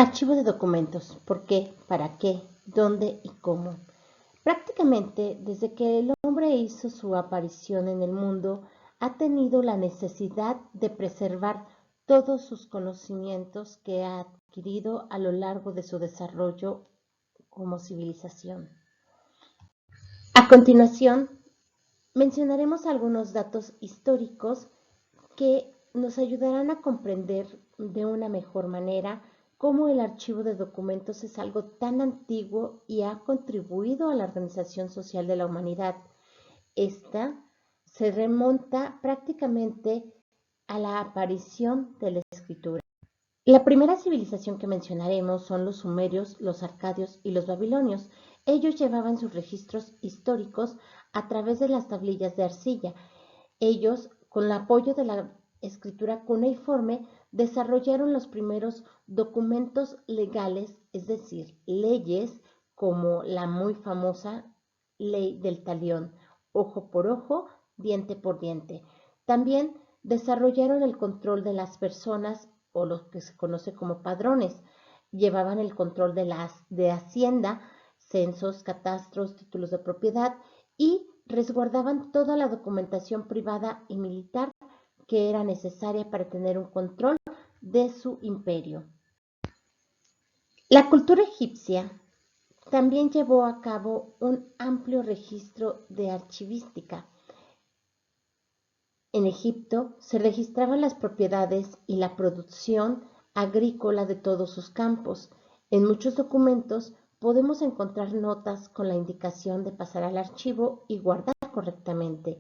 Archivo de documentos. ¿Por qué? ¿Para qué? ¿Dónde y cómo? Prácticamente desde que el hombre hizo su aparición en el mundo, ha tenido la necesidad de preservar todos sus conocimientos que ha adquirido a lo largo de su desarrollo como civilización. A continuación, mencionaremos algunos datos históricos que nos ayudarán a comprender de una mejor manera cómo el archivo de documentos es algo tan antiguo y ha contribuido a la organización social de la humanidad. Esta se remonta prácticamente a la aparición de la escritura. La primera civilización que mencionaremos son los sumerios, los arcadios y los babilonios. Ellos llevaban sus registros históricos a través de las tablillas de arcilla. Ellos, con el apoyo de la escritura cuneiforme, desarrollaron los primeros documentos legales, es decir, leyes como la muy famosa ley del talión, ojo por ojo, diente por diente. También desarrollaron el control de las personas o lo que se conoce como padrones. Llevaban el control de hacienda, censos, catastros, títulos de propiedad y resguardaban toda la documentación privada y militar que era necesaria para tener un control de su imperio. La cultura egipcia también llevó a cabo un amplio registro de archivística. En Egipto se registraban las propiedades y la producción agrícola de todos sus campos. En muchos documentos podemos encontrar notas con la indicación de pasar al archivo y guardar correctamente.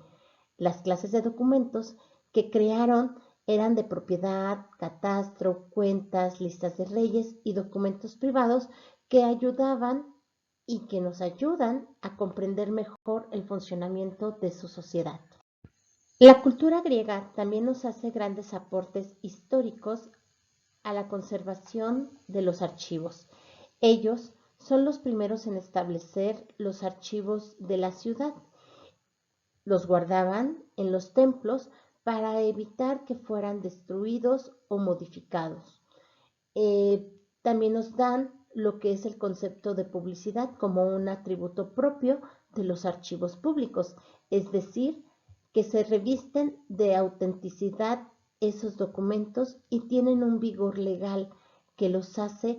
Las clases de documentos que crearon eran de propiedad, catastro, cuentas, listas de reyes y documentos privados que ayudaban y que nos ayudan a comprender mejor el funcionamiento de su sociedad. La cultura griega también nos hace grandes aportes históricos a la conservación de los archivos. Ellos son los primeros en establecer los archivos de la ciudad. Los guardaban en los templos para evitar que fueran destruidos o modificados. También nos dan lo que es el concepto de publicidad como un atributo propio de los archivos públicos, es decir, que se revisten de autenticidad esos documentos y tienen un vigor legal que los hace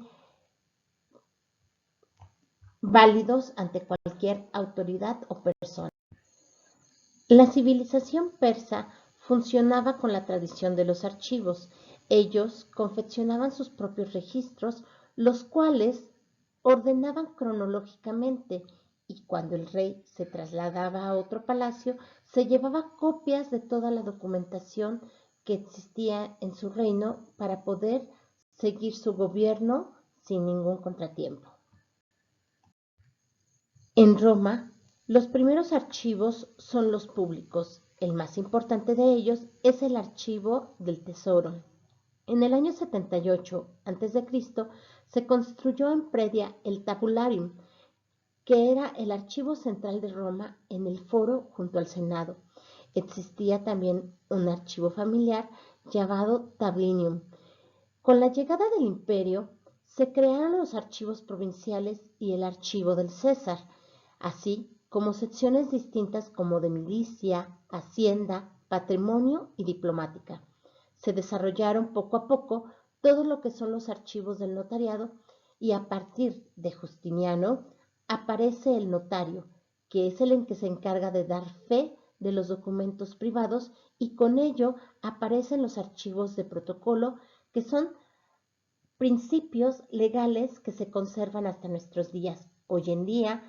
válidos ante cualquier autoridad o persona. La civilización persa funcionaba con la tradición de los archivos. Ellos confeccionaban sus propios registros, los cuales ordenaban cronológicamente y cuando el rey se trasladaba a otro palacio, se llevaba copias de toda la documentación que existía en su reino para poder seguir su gobierno sin ningún contratiempo. En Roma, los primeros archivos son los públicos. El más importante de ellos es el Archivo del Tesoro. En el año 78 a.C. se construyó en Predia el Tabularium, que era el archivo central de Roma en el foro junto al Senado. Existía también un archivo familiar llamado Tablinium. Con la llegada del imperio, se crearon los archivos provinciales y el archivo del César, así como secciones distintas como de milicia, hacienda, patrimonio y diplomática. Se desarrollaron poco a poco todo lo que son los archivos del notariado y a partir de Justiniano aparece el notario, que es el en que se encarga de dar fe de los documentos privados y con ello aparecen los archivos de protocolo que son principios legales que se conservan hasta nuestros días. Hoy en día,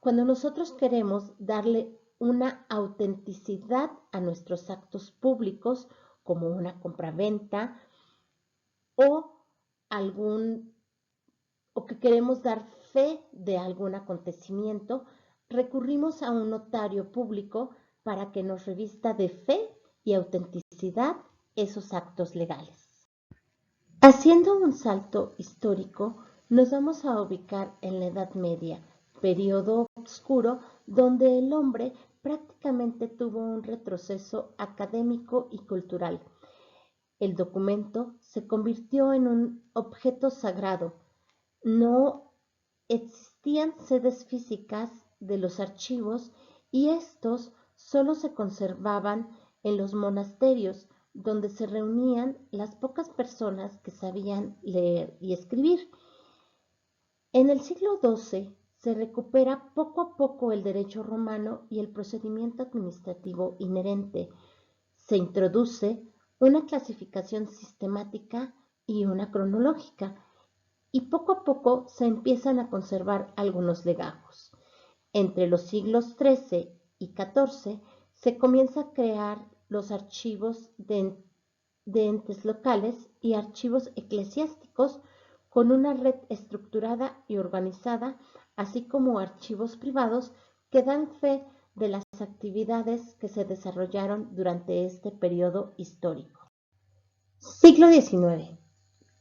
cuando nosotros queremos darle una autenticidad a nuestros actos públicos, como una compraventa o que queremos dar fe de algún acontecimiento, recurrimos a un notario público para que nos revista de fe y autenticidad esos actos legales. Haciendo un salto histórico, nos vamos a ubicar en la Edad Media, periodo oscuro donde el hombre prácticamente tuvo un retroceso académico y cultural. El documento se convirtió en un objeto sagrado. No existían sedes físicas de los archivos y estos solo se conservaban en los monasterios, donde se reunían las pocas personas que sabían leer y escribir. En el siglo XII se recupera poco a poco el derecho romano y el procedimiento administrativo inherente. Se introduce una clasificación sistemática y una cronológica, y poco a poco se empiezan a conservar algunos legajos. Entre los siglos XIII y XIV se comienza a crear los archivos de entes locales y archivos eclesiásticos con una red estructurada y organizada, así como archivos privados que dan fe de las actividades que se desarrollaron durante este periodo histórico. Siglo XIX.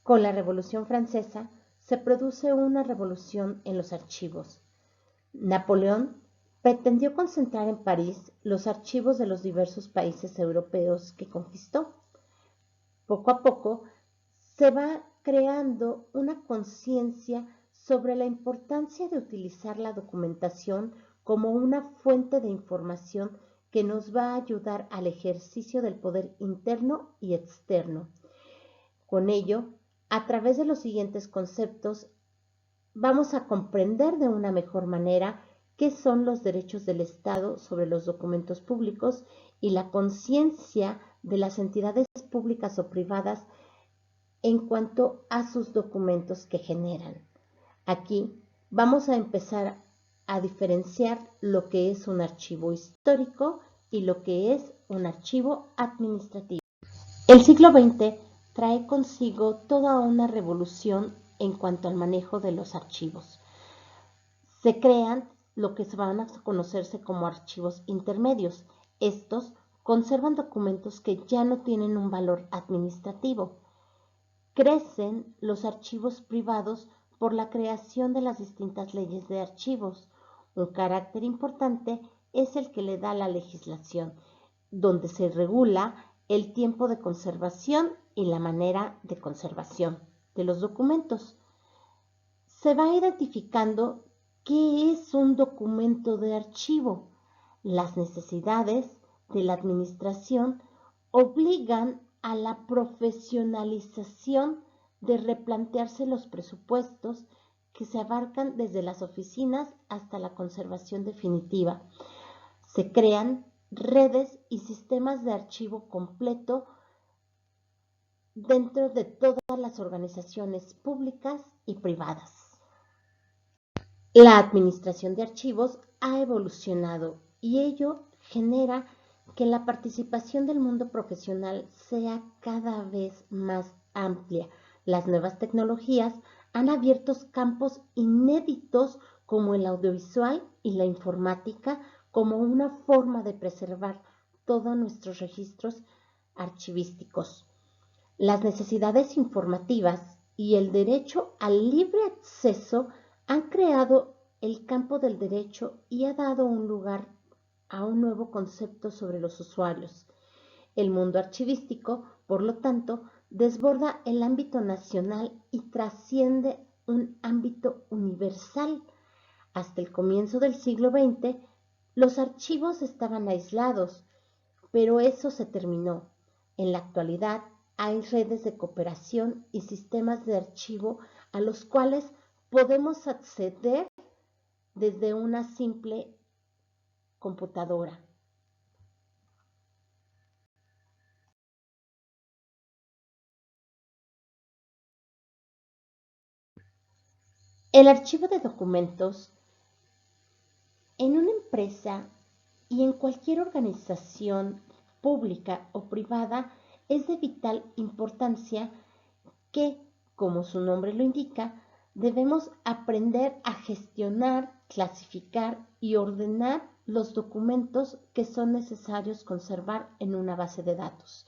Con la Revolución Francesa se produce una revolución en los archivos. Napoleón pretendió concentrar en París los archivos de los diversos países europeos que conquistó. Poco a poco se va creando una conciencia sobre la importancia de utilizar la documentación como una fuente de información que nos va a ayudar al ejercicio del poder interno y externo. Con ello, a través de los siguientes conceptos, vamos a comprender de una mejor manera qué son los derechos del Estado sobre los documentos públicos y la conciencia de las entidades públicas o privadas en cuanto a sus documentos que generan. Aquí vamos a empezar a diferenciar lo que es un archivo histórico y lo que es un archivo administrativo. El siglo XX trae consigo toda una revolución en cuanto al manejo de los archivos. Se crean lo que van a conocerse como archivos intermedios. Estos conservan documentos que ya no tienen un valor administrativo. Crecen los archivos privados por la creación de las distintas leyes de archivos. Un carácter importante es el que le da la legislación, donde se regula el tiempo de conservación y la manera de conservación de los documentos. Se va identificando qué es un documento de archivo. Las necesidades de la administración obligan a la profesionalización de replantearse los presupuestos que se abarcan desde las oficinas hasta la conservación definitiva. Se crean redes y sistemas de archivo completo dentro de todas las organizaciones públicas y privadas. La administración de archivos ha evolucionado y ello genera que la participación del mundo profesional sea cada vez más amplia. Las nuevas tecnologías han abierto campos inéditos como el audiovisual y la informática como una forma de preservar todos nuestros registros archivísticos. Las necesidades informativas y el derecho al libre acceso han creado el campo del derecho y ha dado un lugar a un nuevo concepto sobre los usuarios. El mundo archivístico, por lo tanto, desborda el ámbito nacional y trasciende un ámbito universal. Hasta el comienzo del siglo XX, los archivos estaban aislados, pero eso se terminó. En la actualidad, hay redes de cooperación y sistemas de archivo a los cuales podemos acceder desde una simple computadora. El archivo de documentos en una empresa y en cualquier organización pública o privada es de vital importancia que, como su nombre lo indica, debemos aprender a gestionar, clasificar y ordenar los documentos que son necesarios conservar en una base de datos.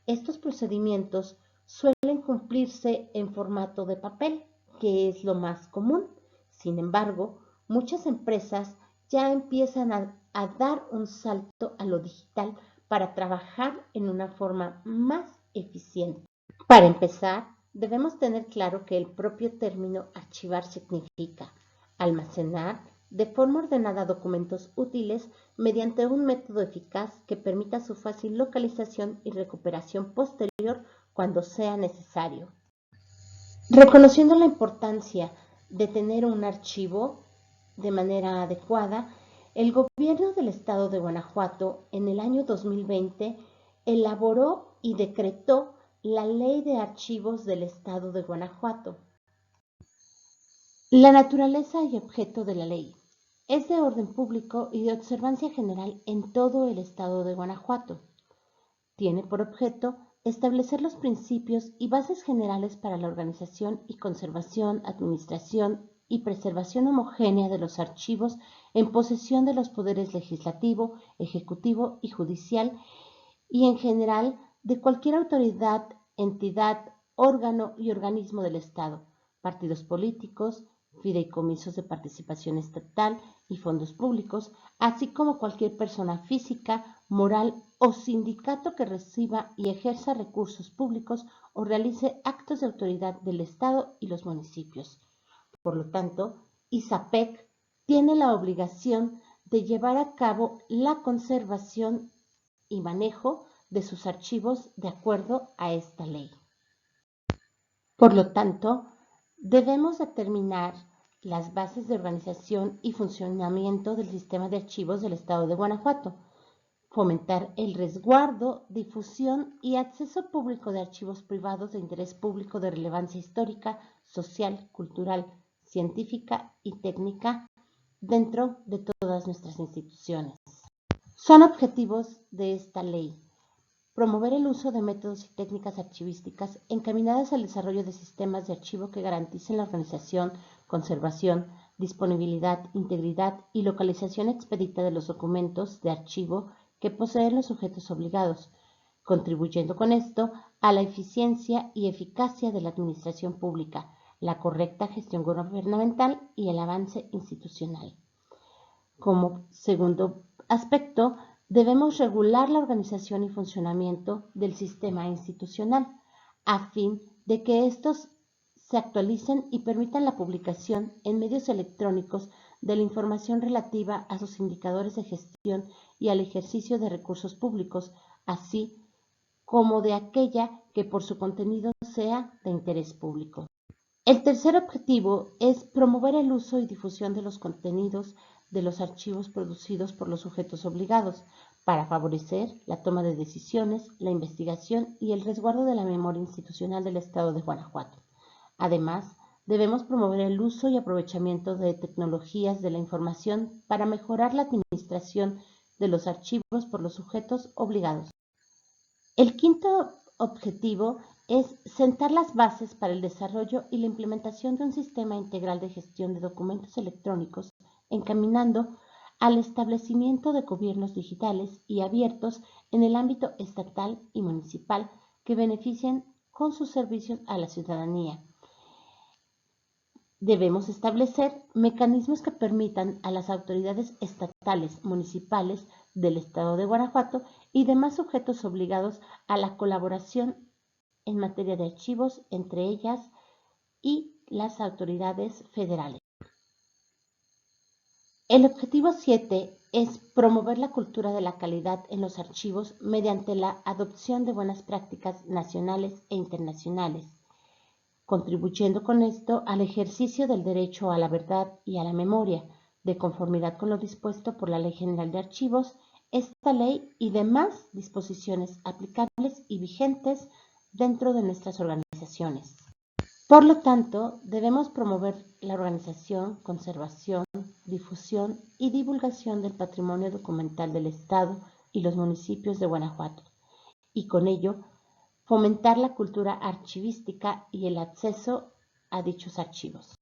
Estos procedimientos suelen cumplirse en formato de papel, que es lo más común. Sin embargo, muchas empresas ya empiezan a dar un salto a lo digital para trabajar en una forma más eficiente. Para empezar, debemos tener claro que el propio término archivar significa almacenar de forma ordenada documentos útiles mediante un método eficaz que permita su fácil localización y recuperación posterior cuando sea necesario. Reconociendo la importancia de tener un archivo de manera adecuada, el gobierno del estado de Guanajuato en el año 2020 elaboró y decretó la Ley de Archivos del Estado de Guanajuato. La naturaleza y objeto de la ley es de orden público y de observancia general en todo el estado de Guanajuato. Tiene por objeto establecer los principios y bases generales para la organización y conservación, administración y preservación homogénea de los archivos en posesión de los poderes legislativo, ejecutivo y judicial y en general de cualquier autoridad, entidad, órgano y organismo del Estado, partidos políticos, fideicomisos de participación estatal y fondos públicos, así como cualquier persona física, moral o sindicato que reciba y ejerza recursos públicos o realice actos de autoridad del Estado y los municipios. Por lo tanto, ISAPEC tiene la obligación de llevar a cabo la conservación y manejo de sus archivos de acuerdo a esta ley. Por lo tanto, debemos determinar las bases de organización y funcionamiento del sistema de archivos del Estado de Guanajuato, fomentar el resguardo, difusión y acceso público de archivos privados de interés público de relevancia histórica, social, cultural, científica y técnica dentro de todas nuestras instituciones. Son objetivos de esta ley: promover el uso de métodos y técnicas archivísticas encaminadas al desarrollo de sistemas de archivo que garanticen la organización, conservación, disponibilidad, integridad y localización expedita de los documentos de archivo que poseen los sujetos obligados, contribuyendo con esto a la eficiencia y eficacia de la administración pública, la correcta gestión gubernamental y el avance institucional. Como segundo aspecto, debemos regular la organización y funcionamiento del sistema institucional a fin de que estos se actualicen y permitan la publicación en medios electrónicos de la información relativa a sus indicadores de gestión y al ejercicio de recursos públicos, así como de aquella que por su contenido sea de interés público. El tercer objetivo es promover el uso y difusión de los contenidos de los archivos producidos por los sujetos obligados para favorecer la toma de decisiones, la investigación y el resguardo de la memoria institucional del Estado de Guanajuato. Además, debemos promover el uso y aprovechamiento de tecnologías de la información para mejorar la administración de los archivos por los sujetos obligados. El quinto objetivo es sentar las bases para el desarrollo y la implementación de un sistema integral de gestión de documentos electrónicos, encaminando al establecimiento de gobiernos digitales y abiertos en el ámbito estatal y municipal que beneficien con sus servicios a la ciudadanía. Debemos establecer mecanismos que permitan a las autoridades estatales, municipales del Estado de Guanajuato y demás sujetos obligados a la colaboración en materia de archivos entre ellas y las autoridades federales. El objetivo 7 es promover la cultura de la calidad en los archivos mediante la adopción de buenas prácticas nacionales e internacionales, contribuyendo con esto al ejercicio del derecho a la verdad y a la memoria, de conformidad con lo dispuesto por la Ley General de Archivos, esta ley y demás disposiciones aplicables y vigentes dentro de nuestras organizaciones. Por lo tanto, debemos promover la organización, conservación, difusión y divulgación del patrimonio documental del Estado y los municipios de Guanajuato, y con ello fomentar la cultura archivística y el acceso a dichos archivos.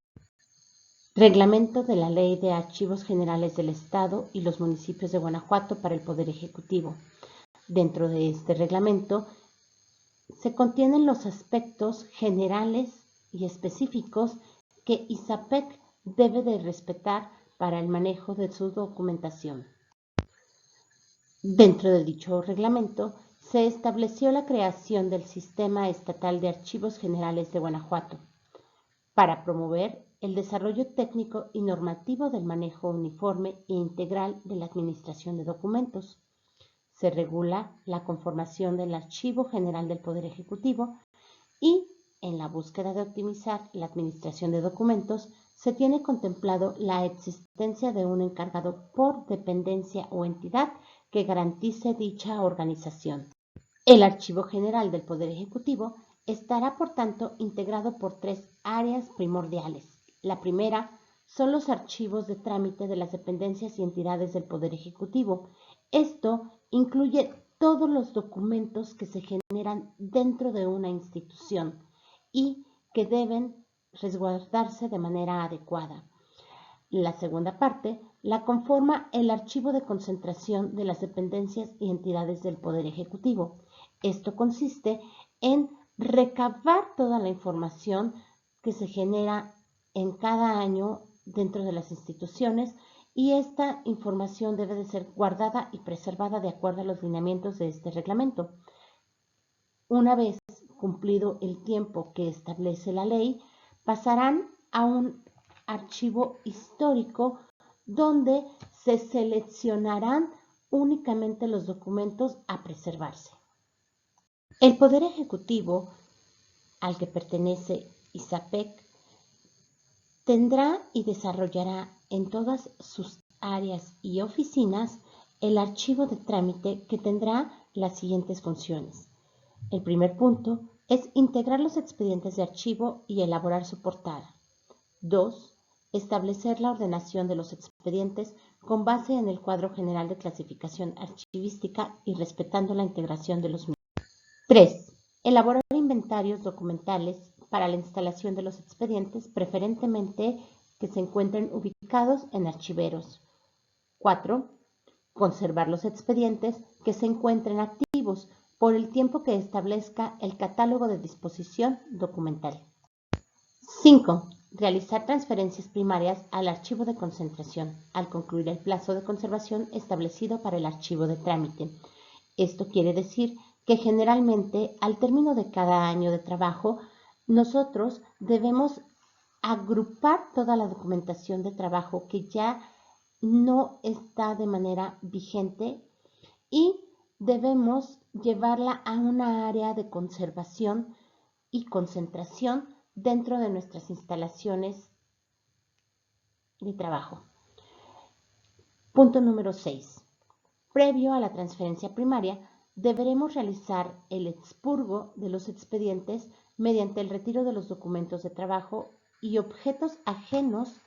Reglamento de la Ley de Archivos Generales del Estado y los municipios de Guanajuato para el Poder Ejecutivo. Dentro de este reglamento se contienen los aspectos generales y específicos que ISAPEC debe de respetar para el manejo de su documentación. Dentro de dicho reglamento se estableció la creación del Sistema Estatal de Archivos Generales de Guanajuato para promover el desarrollo técnico y normativo del manejo uniforme e integral de la administración de documentos. Se regula la conformación del Archivo General del Poder Ejecutivo y, en la búsqueda de optimizar la administración de documentos, se tiene contemplado la existencia de un encargado por dependencia o entidad que garantice dicha organización. El Archivo General del Poder Ejecutivo estará, por tanto, integrado por 3 áreas primordiales. La primera son los archivos de trámite de las dependencias y entidades del Poder Ejecutivo. Esto incluye todos los documentos que se generan dentro de una institución y que deben resguardarse de manera adecuada. La segunda parte la conforma el archivo de concentración de las dependencias y entidades del Poder Ejecutivo. Esto consiste en recabar toda la información que se genera en cada año dentro de las instituciones y esta información debe de ser guardada y preservada de acuerdo a los lineamientos de este reglamento. Una vez cumplido el tiempo que establece la ley, pasarán a un archivo histórico donde se seleccionarán únicamente los documentos a preservarse. El Poder Ejecutivo, al que pertenece ISAPEC, tendrá y desarrollará en todas sus áreas y oficinas el archivo de trámite que tendrá las siguientes funciones. El primer punto es integrar los expedientes de archivo y elaborar su portada. 2. Establecer la ordenación de los expedientes con base en el cuadro general de clasificación archivística y respetando la integración de los mismos. 3. Elaborar inventarios documentales para la instalación de los expedientes, preferentemente que se encuentren ubicados en archiveros. 4. Conservar los expedientes que se encuentren activos por el tiempo que establezca el catálogo de disposición documental. 5. Realizar transferencias primarias al archivo de concentración al concluir el plazo de conservación establecido para el archivo de trámite. Esto quiere decir que generalmente al término de cada año de trabajo nosotros debemos agrupar toda la documentación de trabajo que ya no está de manera vigente y debemos llevarla a una área de conservación y concentración dentro de nuestras instalaciones de trabajo. Punto número 6. Previo a la transferencia primaria, deberemos realizar el expurgo de los expedientes mediante el retiro de los documentos de trabajo y objetos ajenos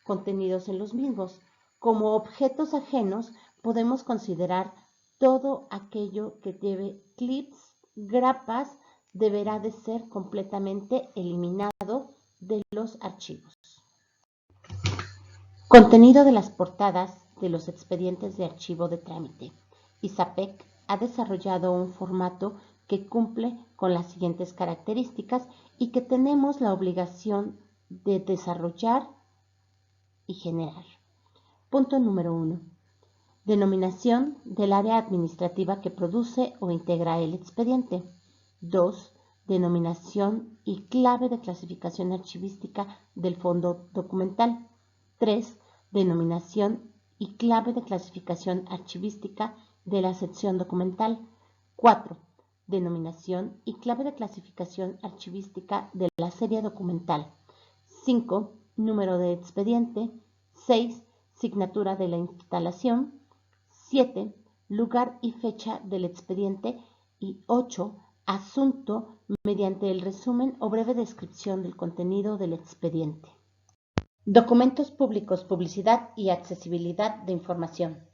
contenidos en los mismos. Como objetos ajenos podemos considerar todo aquello que lleve clips, grapas, deberá de ser completamente eliminado de los archivos. Contenido de las portadas de los expedientes de archivo de trámite. ISAPEC ha desarrollado un formato que cumple con las siguientes características y que tenemos la obligación de desarrollar y generar. Punto número 1. Denominación del área administrativa que produce o integra el expediente. 2. Denominación y clave de clasificación archivística del fondo documental. 3. Denominación y clave de clasificación archivística de la sección documental. 4. Denominación y clave de clasificación archivística de la serie documental. 5. Número de expediente. 6. Signatura de la instalación. 7. Lugar y fecha del expediente. Y 8. Asunto mediante el resumen o breve descripción del contenido del expediente. Documentos públicos, publicidad y accesibilidad de información.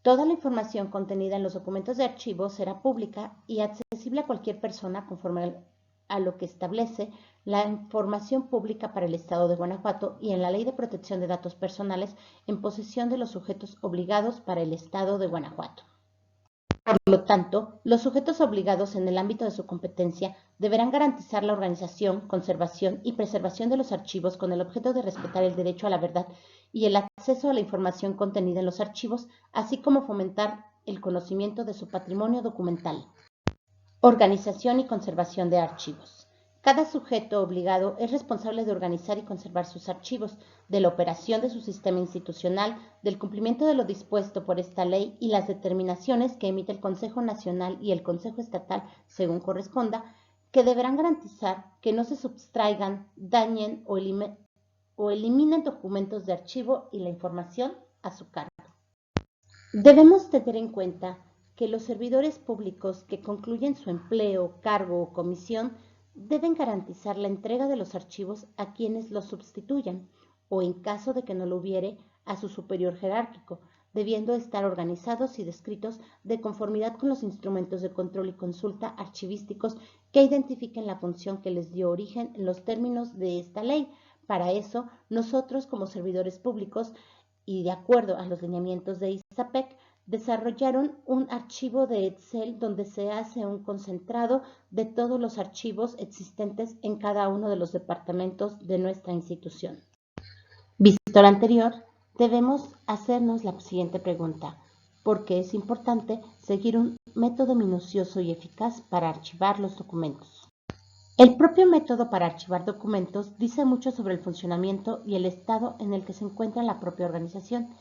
Toda la información contenida en los documentos de archivo será pública y accesible a cualquier persona conforme a lo que establece la información pública para el Estado de Guanajuato y en la Ley de Protección de Datos Personales en posesión de los sujetos obligados para el Estado de Guanajuato. Por lo tanto, los sujetos obligados en el ámbito de su competencia deberán garantizar la organización, conservación y preservación de los archivos con el objeto de respetar el derecho a la verdad y el acceso a la información contenida en los archivos, así como fomentar el conocimiento de su patrimonio documental. Organización y conservación de archivos. Cada sujeto obligado es responsable de organizar y conservar sus archivos, de la operación de su sistema institucional, del cumplimiento de lo dispuesto por esta ley y las determinaciones que emite el Consejo Nacional y el Consejo Estatal, según corresponda, que deberán garantizar que no se sustraigan, dañen o eliminen documentos de archivo y la información a su cargo. Debemos tener en cuenta que los servidores públicos que concluyen su empleo, cargo o comisión deben garantizar la entrega de los archivos a quienes los sustituyan o, en caso de que no lo hubiere, a su superior jerárquico, debiendo estar organizados y descritos de conformidad con los instrumentos de control y consulta archivísticos que identifiquen la función que les dio origen en los términos de esta ley. Para eso, nosotros como servidores públicos y de acuerdo a los lineamientos de ISAPEC, desarrollaron un archivo de Excel donde se hace un concentrado de todos los archivos existentes en cada uno de los departamentos de nuestra institución. Visto lo anterior, debemos hacernos la siguiente pregunta: ¿por qué es importante seguir un método minucioso y eficaz para archivar los documentos? El propio método para archivar documentos dice mucho sobre el funcionamiento y el estado en el que se encuentra la propia organización,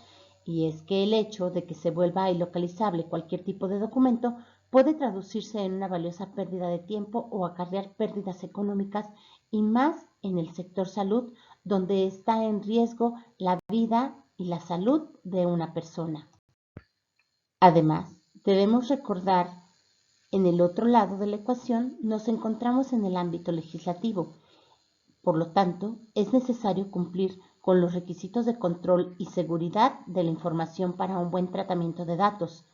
y es que el hecho de que se vuelva ilocalizable cualquier tipo de documento puede traducirse en una valiosa pérdida de tiempo o acarrear pérdidas económicas, y más en el sector salud, donde está en riesgo la vida y la salud de una persona. Además, debemos recordar en el otro lado de la ecuación nos encontramos en el ámbito legislativo. Por lo tanto, es necesario cumplir con los requisitos de control y seguridad de la información para un buen tratamiento de datos,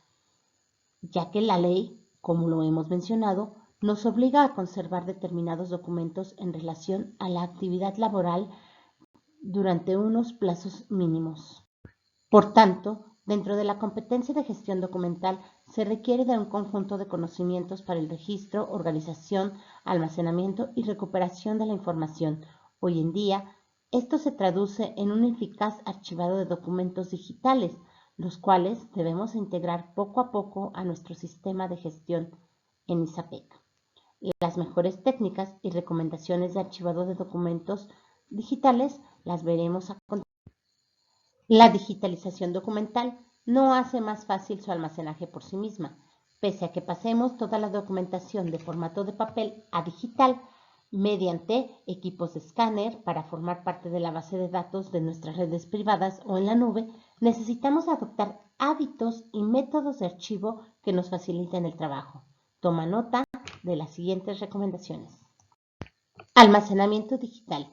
ya que la ley, como lo hemos mencionado, nos obliga a conservar determinados documentos en relación a la actividad laboral durante unos plazos mínimos. Por tanto, dentro de la competencia de gestión documental se requiere de un conjunto de conocimientos para el registro, organización, almacenamiento y recuperación de la información. Hoy en día, esto se traduce en un eficaz archivado de documentos digitales, los cuales debemos integrar poco a poco a nuestro sistema de gestión en ISAPEC. Las mejores técnicas y recomendaciones de archivado de documentos digitales las veremos a continuación. La digitalización documental no hace más fácil su almacenaje por sí misma. Pese a que pasemos toda la documentación de formato de papel a digital mediante equipos de escáner para formar parte de la base de datos de nuestras redes privadas o en la nube, necesitamos adoptar hábitos y métodos de archivo que nos faciliten el trabajo. Toma nota de las siguientes recomendaciones. Almacenamiento digital.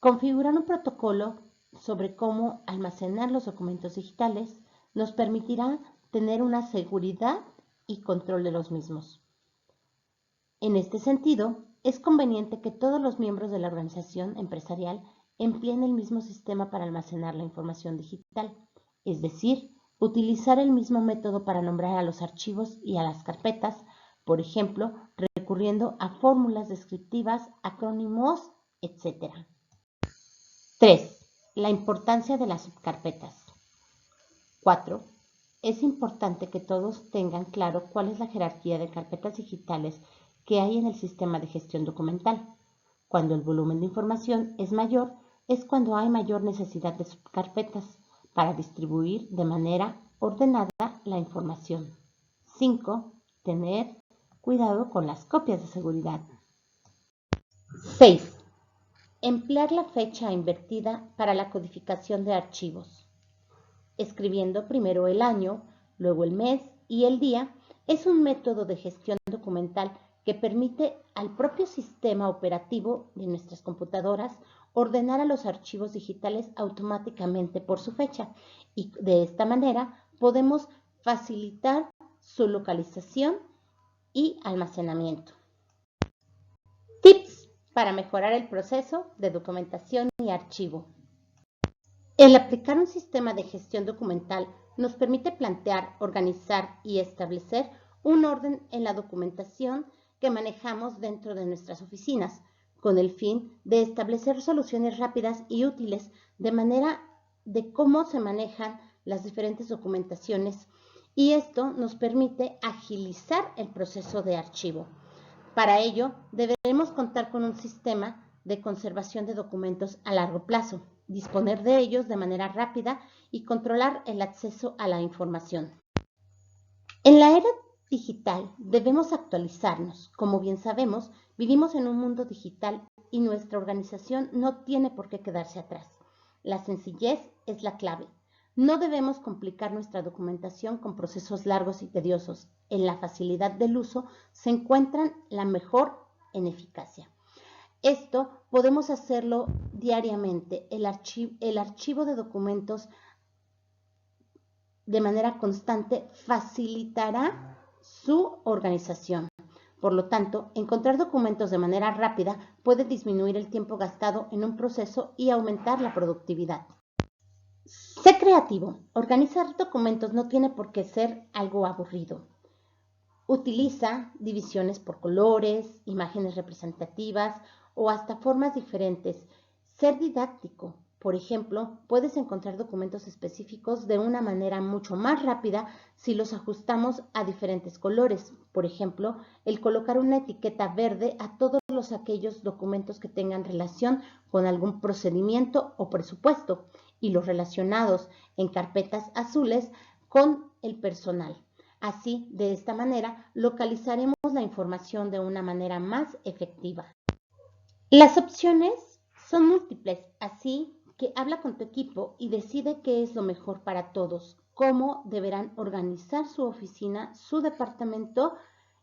Configurar un protocolo sobre cómo almacenar los documentos digitales nos permitirá tener una seguridad y control de los mismos. En este sentido, es conveniente que todos los miembros de la organización empresarial empleen el mismo sistema para almacenar la información digital, es decir, utilizar el mismo método para nombrar a los archivos y a las carpetas, por ejemplo, recurriendo a fórmulas descriptivas, acrónimos, etc. 3. La importancia de las subcarpetas. 4. Es importante que todos tengan claro cuál es la jerarquía de carpetas digitales que hay en el sistema de gestión documental. Cuando el volumen de información es mayor, es cuando hay mayor necesidad de subcarpetas para distribuir de manera ordenada la información. 5. Tener cuidado con las copias de seguridad. 6. Emplear la fecha invertida para la codificación de archivos. Escribiendo primero el año, luego el mes y el día es un método de gestión documental que permite al propio sistema operativo de nuestras computadoras ordenar a los archivos digitales automáticamente por su fecha, y de esta manera podemos facilitar su localización y almacenamiento. Tips para mejorar el proceso de documentación y archivo. El aplicar un sistema de gestión documental nos permite plantear, organizar y establecer un orden en la documentación que manejamos dentro de nuestras oficinas, con el fin de establecer soluciones rápidas y útiles de manera de cómo se manejan las diferentes documentaciones y esto nos permite agilizar el proceso de archivo. Para ello, deberemos contar con un sistema de conservación de documentos a largo plazo, disponer de ellos de manera rápida y controlar el acceso a la información. En la era digital debemos actualizarnos. Como bien sabemos, vivimos en un mundo digital y nuestra organización no tiene por qué quedarse atrás. La sencillez es la clave. No debemos complicar nuestra documentación con procesos largos y tediosos. En la facilidad del uso se encuentran la mejor en eficacia. Esto podemos hacerlo diariamente. El archivo de documentos de manera constante facilitará su organización. Por lo tanto, encontrar documentos de manera rápida puede disminuir el tiempo gastado en un proceso y aumentar la productividad. Sé creativo. Organizar documentos no tiene por qué ser algo aburrido. Utiliza divisiones por colores, imágenes representativas o hasta formas diferentes. Ser didáctico. Por ejemplo, puedes encontrar documentos específicos de una manera mucho más rápida si los ajustamos a diferentes colores. Por ejemplo, el colocar una etiqueta verde a todos aquellos documentos que tengan relación con algún procedimiento o presupuesto y los relacionados en carpetas azules con el personal. Así, de esta manera, localizaremos la información de una manera más efectiva. Las opciones son múltiples, así que habla con tu equipo y decide qué es lo mejor para todos, cómo deberán organizar su oficina, su departamento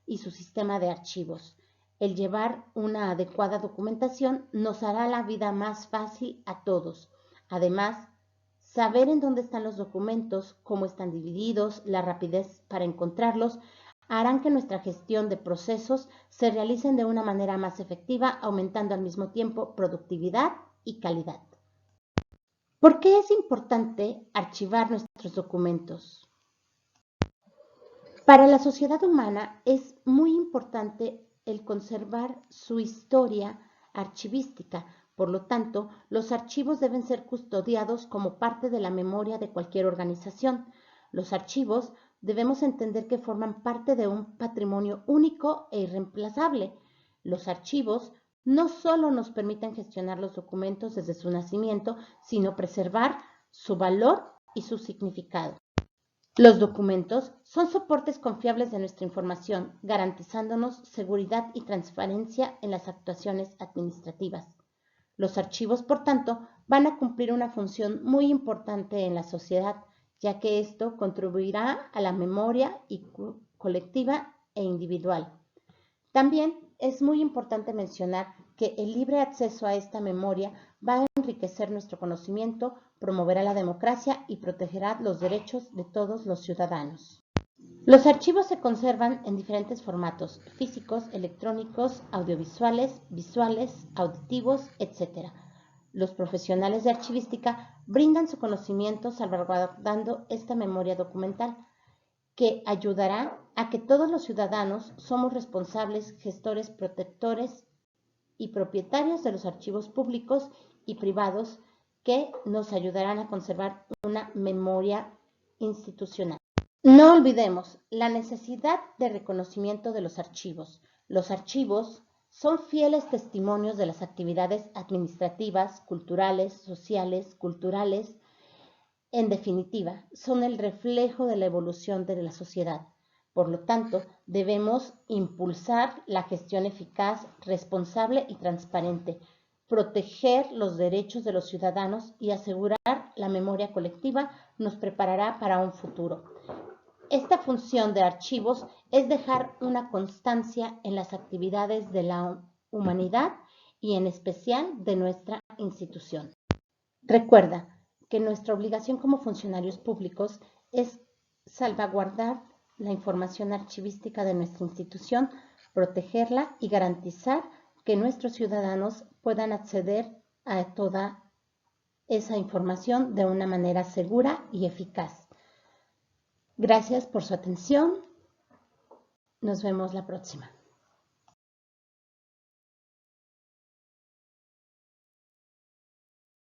y su sistema de archivos. El llevar una adecuada documentación nos hará la vida más fácil a todos. Además, saber en dónde están los documentos, cómo están divididos, la rapidez para encontrarlos, harán que nuestra gestión de procesos se realicen de una manera más efectiva, aumentando al mismo tiempo productividad y calidad. ¿Por qué es importante archivar nuestros documentos? Para la sociedad humana es muy importante el conservar su historia archivística. Por lo tanto, los archivos deben ser custodiados como parte de la memoria de cualquier organización. Los archivos debemos entender que forman parte de un patrimonio único e irreemplazable. Los archivos no solo nos permiten gestionar los documentos desde su nacimiento, sino preservar su valor y su significado. Los documentos son soportes confiables de nuestra información, garantizándonos seguridad y transparencia en las actuaciones administrativas. Los archivos, por tanto, van a cumplir una función muy importante en la sociedad, ya que esto contribuirá a la memoria colectiva e individual. También es muy importante mencionar que el libre acceso a esta memoria va a enriquecer nuestro conocimiento, promoverá la democracia y protegerá los derechos de todos los ciudadanos. Los archivos se conservan en diferentes formatos: físicos, electrónicos, audiovisuales, visuales, auditivos, etc. Los profesionales de archivística brindan su conocimiento salvaguardando esta memoria documental, que ayudará a que todos los ciudadanos somos responsables, gestores, protectores y propietarios de los archivos públicos y privados que nos ayudarán a conservar una memoria institucional. No olvidemos la necesidad de reconocimiento de los archivos. Los archivos son fieles testimonios de las actividades administrativas, culturales, sociales, culturales. En definitiva, son el reflejo de la evolución de la sociedad. Por lo tanto, debemos impulsar la gestión eficaz, responsable y transparente, proteger los derechos de los ciudadanos y asegurar la memoria colectiva nos preparará para un futuro. Esta función de archivos es dejar una constancia en las actividades de la humanidad y en especial de nuestra institución. Recuerda que nuestra obligación como funcionarios públicos es salvaguardar la información archivística de nuestra institución, protegerla y garantizar que nuestros ciudadanos puedan acceder a toda esa información de una manera segura y eficaz. Gracias por su atención. Nos vemos la próxima.